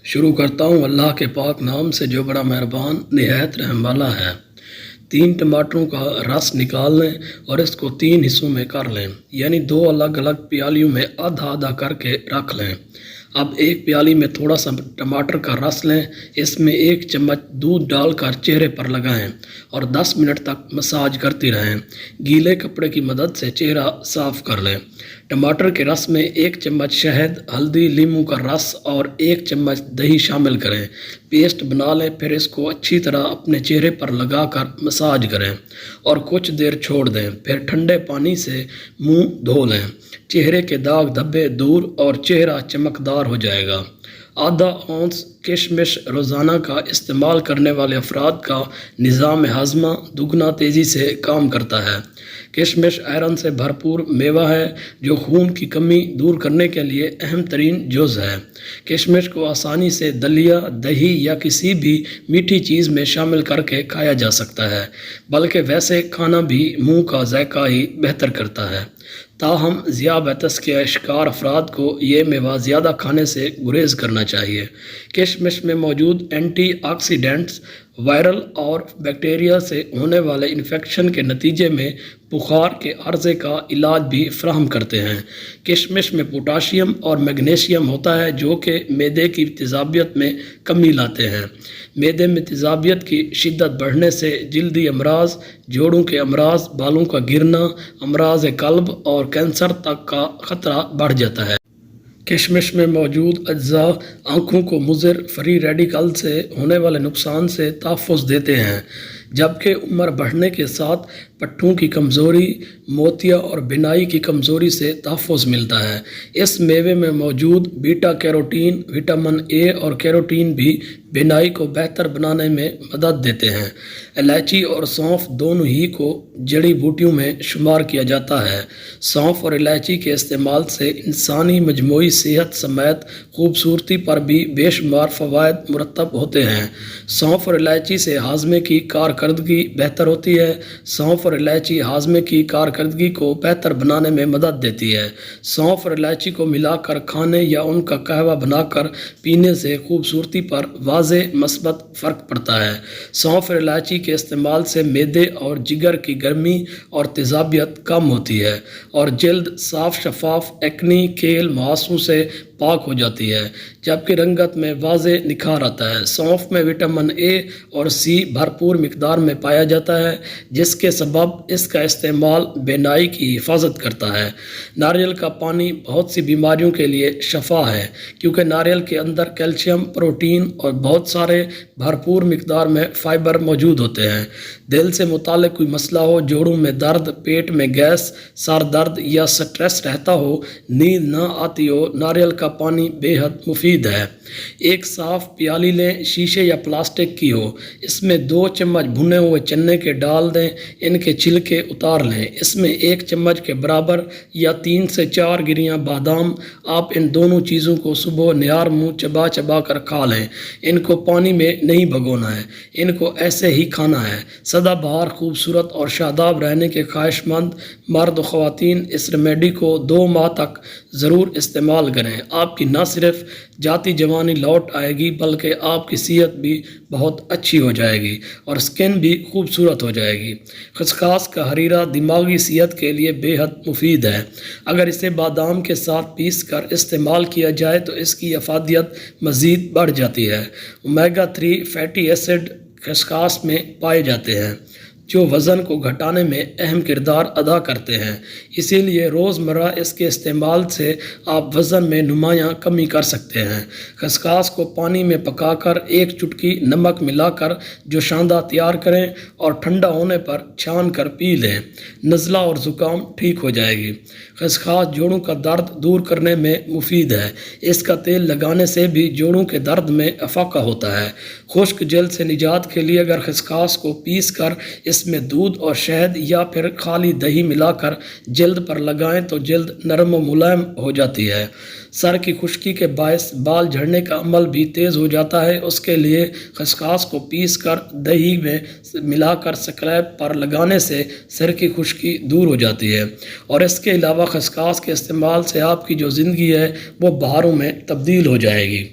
شروع کرتا ہوں اللہ کے پاک نام سے جو بڑا مہربان نہایت رحم والا ہے۔ 3 ٹماٹروں کا رس نکال لیں اور اس کو 3 حصوں میں کر لیں، یعنی 2 الگ الگ پیالیوں میں آدھا آدھا کر کے رکھ لیں۔ اب ایک پیالی میں تھوڑا سا ٹماٹر کا رس لیں، اس میں 1 چمچ دودھ ڈال کر چہرے پر لگائیں اور 10 منٹ تک مساج کرتی رہیں۔ گیلے کپڑے کی مدد سے چہرہ صاف کر لیں۔ ٹماٹر کے رس میں 1 چمچ شہد، ہلدی، لیموں کا رس اور 1 چمچ دہی شامل کریں۔ پیسٹ بنا لیں، پھر اس کو اچھی طرح اپنے چہرے پر لگا کر مساج کریں اور کچھ دیر چھوڑ دیں، پھر ٹھنڈے پانی سے منہ دھو لیں۔ چہرے کے داغ دھبے دور اور چہرہ چمکدار ہو جائے گا۔ آدھا اونس کشمش روزانہ کا استعمال کرنے والے افراد کا نظام ہاضمہ دگنا تیزی سے کام کرتا ہے۔ کشمش آئرن سے بھرپور میوہ ہے جو خون کی کمی دور کرنے کے لیے اہم ترین جز ہے۔ کشمش کو آسانی سے دلیا، دہی یا کسی بھی میٹھی چیز میں شامل کر کے کھایا جا سکتا ہے، بلکہ ویسے کھانا بھی منہ کا ذائقہ ہی بہتر کرتا ہے۔ تاہم ذیابیطس کے شکار افراد کو یہ میوہ زیادہ کھانے سے گریز کرنا چاہیے۔ کشمش میں موجود اینٹی آکسیڈنٹس وائرل اور بیکٹیریا سے ہونے والے انفیکشن کے نتیجے میں بخار کے عرضے کا علاج بھی فراہم کرتے ہیں۔ کشمش میں پوٹاشیم اور میگنیشیم ہوتا ہے جو کہ معدے کی تیزابیت میں کمی لاتے ہیں۔ معدے میں تیزابیت کی شدت بڑھنے سے جلدی امراض، جوڑوں کے امراض، بالوں کا گرنا، امراض قلب اور کینسر تک کا خطرہ بڑھ جاتا ہے۔ کشمش میں موجود اجزاء آنکھوں کو مضر فری ریڈیکل سے ہونے والے نقصان سے تحفظ دیتے ہیں، جبکہ عمر بڑھنے کے ساتھ پٹھوں کی کمزوری، موتیا اور بینائی کی کمزوری سے تحفظ ملتا ہے۔ اس میوے میں موجود بیٹا کیروٹین، وٹامن اے اور کیروٹین بھی بینائی کو بہتر بنانے میں مدد دیتے ہیں۔ الائچی اور سونف دونوں ہی کو جڑی بوٹیوں میں شمار کیا جاتا ہے۔ سونف اور الائچی کے استعمال سے انسانی مجموعی صحت سمیت خوبصورتی پر بھی بے شمار فوائد مرتب ہوتے ہیں۔ سونف اور الائچی سے ہاضمے کی کارکردگی بہتر ہوتی ہے۔ سونف اور الائچی ہاضمے کی کارکردگی کو بہتر بنانے میں مدد دیتی ہے۔ سونف اور الائچی کو ملا کر کھانے یا ان کا قہوہ بنا کر پینے سے خوبصورتی پر واضح مثبت فرق پڑتا ہے۔ سونف اور الائچی کے استعمال سے معدے اور جگر کی گرمی اور تیزابیت کم ہوتی ہے اور جلد صاف شفاف ایکنی کیل مہاسوں سے پاک ہو جاتی ہے، جبکہ رنگت میں واضح نکھار آتا ہے۔ سونف میں وٹامن اے اور سی بھرپور مقدار میں پایا جاتا ہے، جس کے سبب اس کا استعمال بینائی کی حفاظت کرتا ہے۔ ناریل کا پانی بہت سی بیماریوں کے لیے شفا ہے، کیونکہ ناریل کے اندر کیلشیم، پروٹین اور بہت سارے بھرپور مقدار میں فائبر موجود ہوتے ہیں۔ دل سے متعلق کوئی مسئلہ ہو، جوڑوں میں درد، پیٹ میں گیس، سر درد یا سٹریس رہتا ہو، نیند نہ آتی ہو، ناریل کا پانی بے حد مفید ہے۔ ایک صاف پیالی لیں، شیشے یا پلاسٹک کی ہو، اس میں 2 چمچ بھنے ہوئے چنے کے ڈال دیں، ان کے چھلکے اتار لیں۔ اس میں 1 چمچ کے برابر یا 3 سے 4 گریاں بادام۔ آپ ان دونوں چیزوں کو صبح نہار منہ چبا چبا کر کھا لیں۔ ان کو پانی میں نہیں بھگونا ہے، ان کو ایسے ہی کھانا ہے۔ سدا بہار، خوبصورت اور شاداب رہنے کے خواہش مند مرد و خواتین اس ریمیڈی کو 2 ماہ تک ضرور استعمال کریں۔ آپ کی نہ صرف ذاتی جوانی لوٹ آئے گی بلکہ آپ کی صحت بھی بہت اچھی ہو جائے گی اور اسکن بھی خوبصورت ہو جائے گی۔ خسخاس کا ہریرا دماغی صحت کے لیے بے حد مفید ہے۔ اگر اسے بادام کے ساتھ پیس کر استعمال کیا جائے تو اس کی افادیت مزید بڑھ جاتی ہے۔ اومیگا 3 فیٹی ایسڈ خسخاس میں پائے جاتے ہیں جو وزن کو گھٹانے میں اہم کردار ادا کرتے ہیں، اسی لیے روزمرہ اس کے استعمال سے آپ وزن میں نمایاں کمی کر سکتے ہیں۔ خسخاس کو پانی میں پکا کر 1 چٹکی نمک ملا کر جوشاندہ تیار کریں اور ٹھنڈا ہونے پر چھان کر پی لیں، نزلہ اور زکام ٹھیک ہو جائے گی۔ خسخاس جوڑوں کا درد دور کرنے میں مفید ہے، اس کا تیل لگانے سے بھی جوڑوں کے درد میں افاقہ ہوتا ہے۔ خشک جلد سے نجات کے لیے اگر خسخاس کو پیس کر اس میں دودھ اور شہد یا پھر خالی دہی ملا کر جلد پر لگائیں تو جلد نرم و ملائم ہو جاتی ہے۔ سر کی خشکی کے باعث بال جھڑنے کا عمل بھی تیز ہو جاتا ہے، اس کے لیے خسخاس کو پیس کر دہی میں ملا کر سکریپ پر لگانے سے سر کی خشکی دور ہو جاتی ہے، اور اس کے علاوہ خسخاس کے استعمال سے آپ کی جو زندگی ہے وہ بہاروں میں تبدیل ہو جائے گی۔